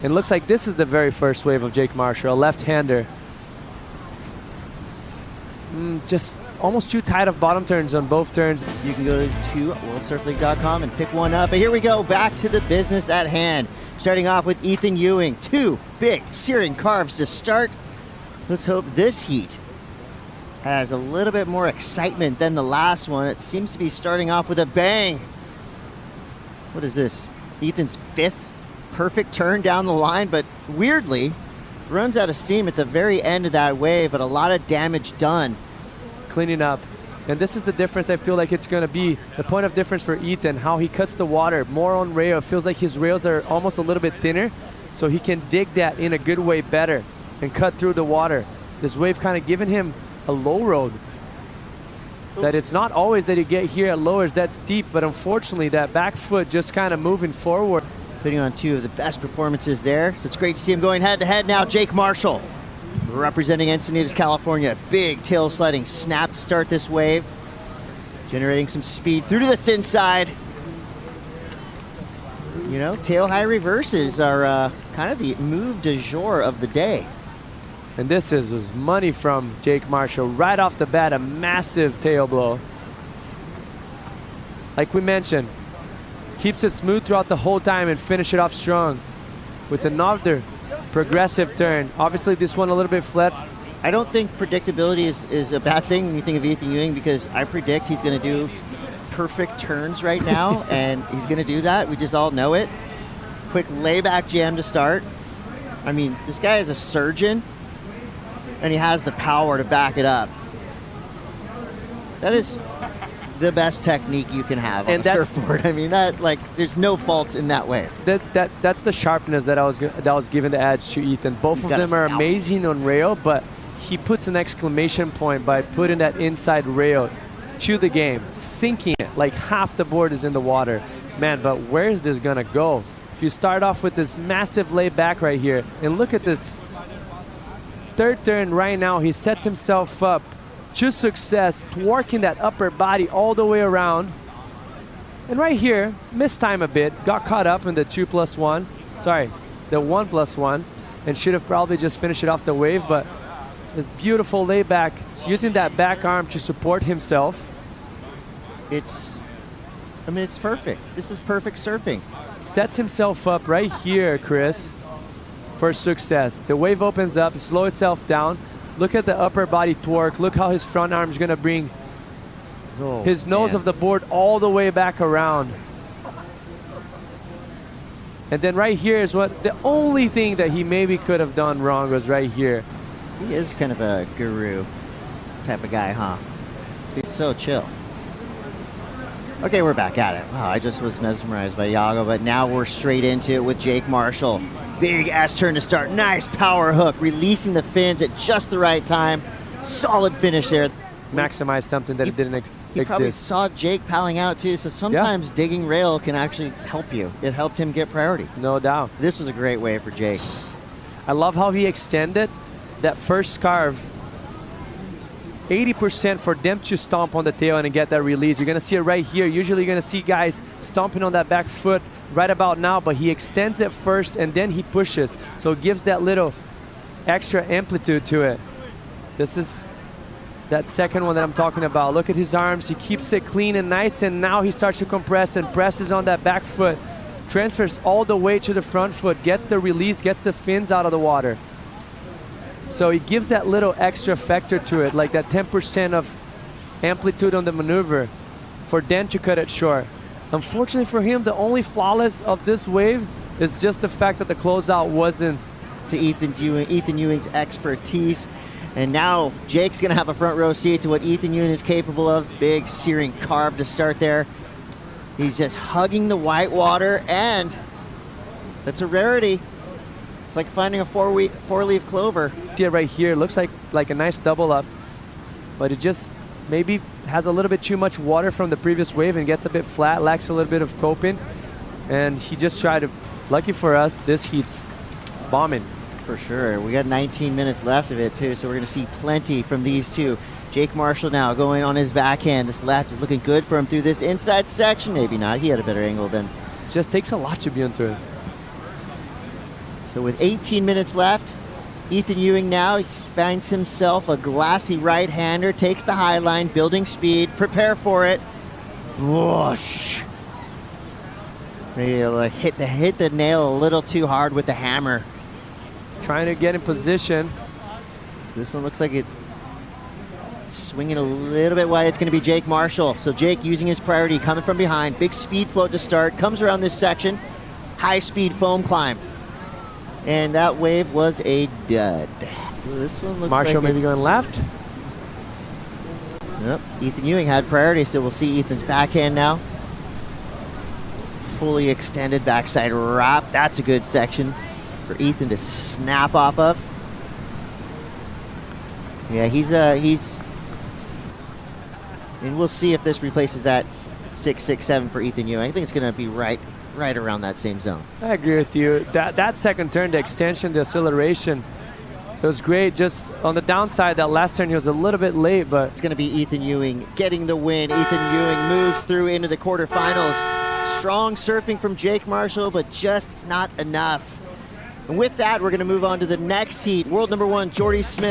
It looks like this is the very first wave of J.Marshall, a left-hander. Just almost too tight of bottom turns on both turns. You can go to worldsurfleague.com and pick one up. But here we go, back to the business at hand. Starting off with E.Ewing. 2 big searing carves to start. Let's hope this heat has a little bit more excitement than the last one. It seems to be starting off with a bang. What is this? Ethan's 5th perfect turn down the line, but weirdly runs out of steam at the very end of that wave, but a lot of damage done. Cleaning up. And this is the difference I feel like it's going to be. The point of difference for Ethan, how he cuts the water more on rail. It feels like his rails are almost a little bit thinner, so he can dig that in a good way better and cut through the water. This wave kind of giving him a low road. That it's not always that you get here at lowers that steep, but unfortunately that back foot just kind of moving forward. Putting on 2 of the best performances there. So it's great to see him going head-to-head now. J.Marshall, representing Encinitas, California. Big tail sliding snap to start this wave. Generating some speed through to this inside. You know, tail high reverses are kind of the move du jour of the day. And this was money from J.Marshall. Right off the bat, a massive tail blow. Like we mentioned, keeps it smooth throughout the whole time and finish it off strong with another progressive turn. Obviously this one a little bit flat. I don't think predictability is a bad thing when you think of E.Ewing, because I predict he's going to do perfect turns right now and he's going to do that. We just all know it. Quick layback jam to start. I mean, this guy is a surgeon and he has the power to back it up. That is the best technique you can have on the surfboard. I mean, that, like, there's no faults in that way. That's the sharpness that I was given to add to Ethan. Both of them are amazing on rail, but he puts an exclamation point by putting that inside rail to the game, sinking it like half the board is in the water. Man, but where is this gonna go? If you start off with this massive layback right here, and look at this third turn right now, he sets himself up to success, working that upper body all the way around. And right here, missed time a bit, got caught up in the 2+1, sorry, the 1+1, and should have probably just finished it off the wave, but this beautiful layback, using that back arm to support himself. I mean, it's perfect. This is perfect surfing. Sets himself up right here, Chris, for success. The wave opens up, slow itself down. Look at the upper body torque. Look how his front arm is going to bring his nose of the board all the way back around. And then right here is what the only thing that he maybe could have done wrong was right here. He is kind of a guru type of guy, huh? He's so chill. Okay, we're back at it. Wow, I just was mesmerized by Iago, but now we're straight into it with J.Marshall. Big S-turn to start. Nice power hook, releasing the fins at just the right time. Solid finish there. Maximize something that it didn't exist. He probably saw Jake paddling out too, so sometimes digging rail can actually help you. It helped him get priority. No doubt. This was a great wave for Jake. I love how he extended that first carve. 80% for them to stomp on the tail and get that release. You're going to see it right here. Usually you're going to see guys stomping on that back foot right about now, but he extends it first and then he pushes. So it gives that little extra amplitude to it. This is that second one that I'm talking about. Look at his arms. He keeps it clean and nice, and now he starts to compress and presses on that back foot. Transfers all the way to the front foot, gets the release, gets the fins out of the water. So he gives that little extra factor to it, like that 10% of amplitude on the maneuver for Dan to cut it short. Unfortunately for him, the only flawless of this wave is just the fact that the closeout wasn't to E.Ewing's expertise. And now Jake's going to have a front row seat to what E.Ewing is capable of. Big searing carve to start there. He's just hugging the white water, and that's a rarity. It's like finding a four-leaf clover. Yeah, right here. Looks like a nice double up, but it just maybe has a little bit too much water from the previous wave and gets a bit flat, lacks a little bit of coping, and he just tried to, lucky for us, this heat's bombing. For sure. We got 19 minutes left of it too, so we're going to see plenty from these two. J.Marshall now going on his backhand. This left is looking good for him through this inside section. Maybe not. He had a better angle than. Just takes a lot to be on through. So with 18 minutes left, E.Ewing now finds himself a glassy right-hander, takes the high line, building speed, prepare for it. Whoosh. Maybe like hit the nail a little too hard with the hammer. Trying to get in position. This one looks like it's swinging a little bit wide. It's going to be J.Marshall. So Jake using his priority, coming from behind. Big speed float to start. Comes around this section. High-speed foam climb. And that wave was a dud. This one looks Marshall like maybe going left. Yep. E.Ewing had priority, so we'll see Ethan's backhand now. Fully extended backside wrap. That's a good section for Ethan to snap off of. Yeah, he's and we'll see if this replaces that 6.67 for E.Ewing. I think it's going to be right around that same zone. I agree with you. That second turn, the extension, the acceleration, it was great. Just on the downside, that last turn he was a little bit late, but it's going to be E.Ewing getting the win. E.Ewing moves through into the quarterfinals. Strong surfing from J.Marshall, but just not enough. And with that, we're going to move on to the next heat. World number 1, Jordy Smith